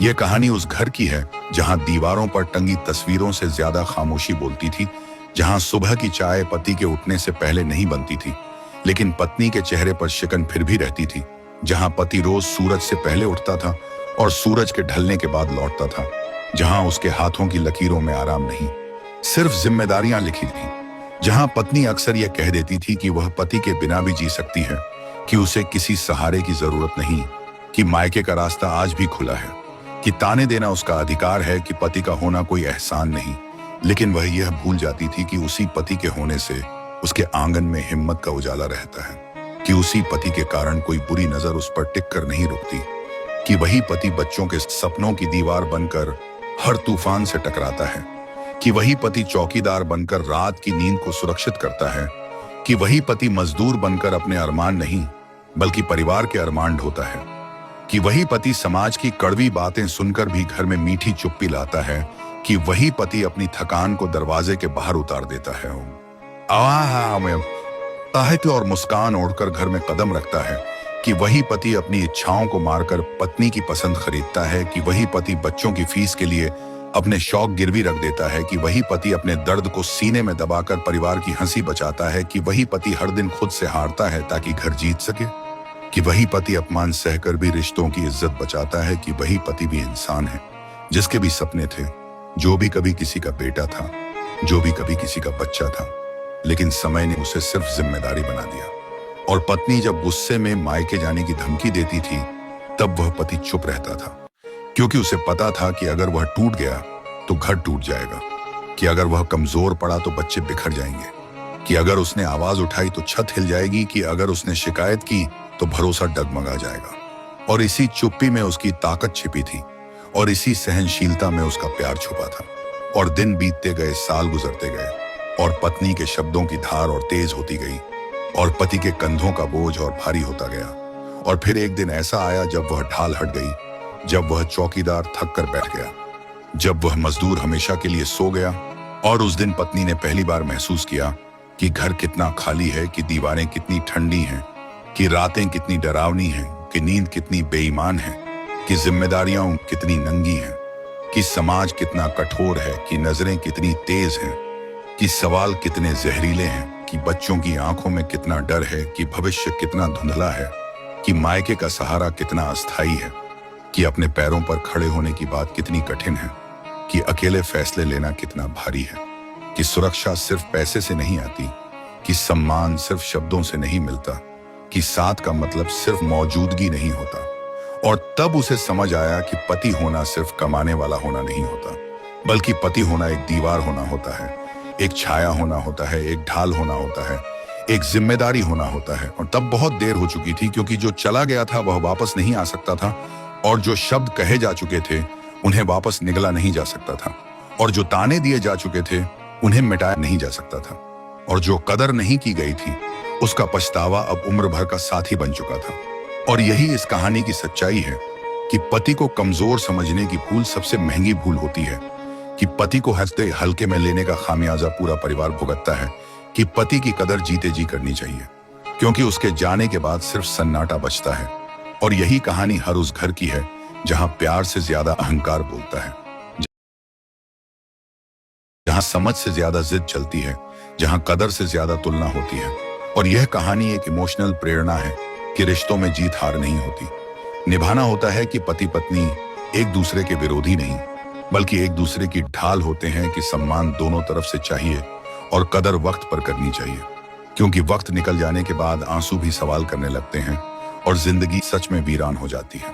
यह कहानी उस घर की है जहां दीवारों पर टंगी तस्वीरों से ज्यादा खामोशी बोलती थी, जहां सुबह की चाय पति के उठने से पहले नहीं बनती थी, लेकिन पत्नी के चेहरे पर शिकन फिर भी रहती थी, जहां पति रोज सूरज से पहले उठता था और सूरज के ढलने के बाद लौटता था, जहां उसके हाथों की लकीरों में आराम नहीं, सिर्फ जिम्मेदारियां लिखी थी, जहां पत्नी अक्सर यह कह देती थी कि वह पति के बिना भी जी सकती है, कि उसे किसी सहारे की जरूरत नहीं, कि मायके का रास्ता आज भी खुला है, कि ताने देना उसका अधिकार है, कि पति का होना कोई एहसान नहीं। लेकिन वह यह भूल जाती थी कि उसी पति के होने से उसके आंगन में हिम्मत का उजाला रहता है, कि उसी पति के कारण कोई बुरी नजर उस पर टिक कर नहीं रुकती, कि वही पति बच्चों के सपनों की दीवार बनकर हर तूफान से टकराता है, कि वही पति चौकीदार बनकर रात की नींद को सुरक्षित करता है, कि वही पति मजदूर बनकर अपने अरमान नहीं बल्कि परिवार के अरमान ढोता है, कि वही पति समाज की कड़वी बातें सुनकर भी घर में मीठी चुप्पी लाता है, कि वही पति अपनी थकान को दरवाजे के बाहर उतार देता है, साहित्य और मुस्कान ओढ़कर घर में कदम रखता है, कि वही पति अपनी इच्छाओं को मारकर पत्नी की पसंद खरीदता है, कि वही पति बच्चों की फीस के लिए अपने शौक गिरवी रख देता है, कि वही पति अपने दर्द को सीने में दबाकर परिवार की हंसी बचाता है, कि वही पति हर दिन खुद से हारता है ताकि घर जीत सके, कि वही पति अपमान सहकर भी रिश्तों की इज्जत बचाता है, कि वही पति भी इंसान है जिसके भी सपने थे, जो भी कभी किसी का बेटा था, जो भी कभी किसी का बच्चा था, लेकिन समय ने उसे सिर्फ जिम्मेदारी बना दिया। और पत्नी जब गुस्से में मायके जाने की धमकी देती थी तब वह पति चुप रहता था, क्योंकि उसे पता था कि अगर वह टूट गया तो घर टूट जाएगा, कि अगर वह कमजोर पड़ा तो बच्चे बिखर जाएंगे, कि अगर उसने आवाज उठाई तो छत हिल जाएगी, कि अगर उसने शिकायत की तो भरोसा डगमगा जाएगा। और इसी चुप्पी में उसकी ताकत छिपी थी, और इसी सहनशीलता में उसका प्यार छुपा था। और दिन बीतते गए, साल गुजरते गए, और पत्नी के शब्दों की धार और तेज होती गई, और पति के कंधों का बोझ और भारी होता गया। और फिर एक दिन ऐसा आया जब वह ढाल हट गई, जब वह चौकीदार थक कर बैठ गया, जब वह मजदूर हमेशा के लिए सो गया। और उस दिन पत्नी ने पहली बार महसूस किया कि घर कितना खाली है, कि दीवारें कितनी ठंडी हैं, कि रातें कितनी डरावनी हैं, कि नींद कितनी बेईमान है, कि जिम्मेदारियां कितनी नंगी हैं, कि समाज कितना कठोर है, कि नजरें कितनी तेज हैं, कि सवाल कितने जहरीले हैं, कि बच्चों की आंखों में कितना डर है, कि भविष्य कितना धुंधला है, कि मायके का सहारा कितना अस्थायी है, कि अपने पैरों पर खड़े होने की बात कितनी कठिन है, कि अकेले फैसले लेना कितना भारी है, कि सुरक्षा सिर्फ पैसे से नहीं आती, कि सम्मान सिर्फ शब्दों से नहीं मिलता, कि साथ का मतलब सिर्फ मौजूदगी नहीं होता। और तब उसे समझ आया कि पति होना सिर्फ कमाने वाला होना नहीं होता, बल्कि पति होना एक दीवार होना होता है, एक छाया होना होता है, एक ढाल होना होता है, एक जिम्मेदारी होना होता है। और तब बहुत देर हो चुकी थी, क्योंकि जो चला गया था वह वापस नहीं आ सकता था, और जो शब्द कहे जा चुके थे उन्हें वापस निगला नहीं जा सकता था, और जो ताने दिए जा चुके थे उन्हें मिटाया नहीं जा सकता था, और जो कदर नहीं की गई थी उसका पछतावा अब उम्र भर का साथी बन चुका था। और यही इस कहानी की सच्चाई है कि पति को कमजोर समझने की भूल सबसे महंगी भूल होती है, कि पति को हंसते हल्के में लेने का खामियाजा पूरा परिवार भुगतता है, कि पति की कदर जीते जी करनी चाहिए, क्योंकि उसके जाने के बाद सिर्फ सन्नाटा बचता है। और यही कहानी हर उस घर की है जहां प्यार से ज्यादा अहंकार बोलता है, जहां समझ से ज्यादा जिद चलती है, जहां कदर से ज्यादा तुलना होती है। और यह कहानी एक इमोशनल प्रेरणा है कि रिश्तों में जीत हार नहीं होती, निभाना होता है, कि पति पत्नी एक दूसरे के विरोधी नहीं बल्कि एक दूसरे की ढाल होते हैं, कि सम्मान दोनों तरफ से चाहिए और कदर वक्त पर करनी चाहिए, क्योंकि वक्त निकल जाने के बाद आंसू भी सवाल करने लगते हैं और जिंदगी सच में वीरान हो जाती है।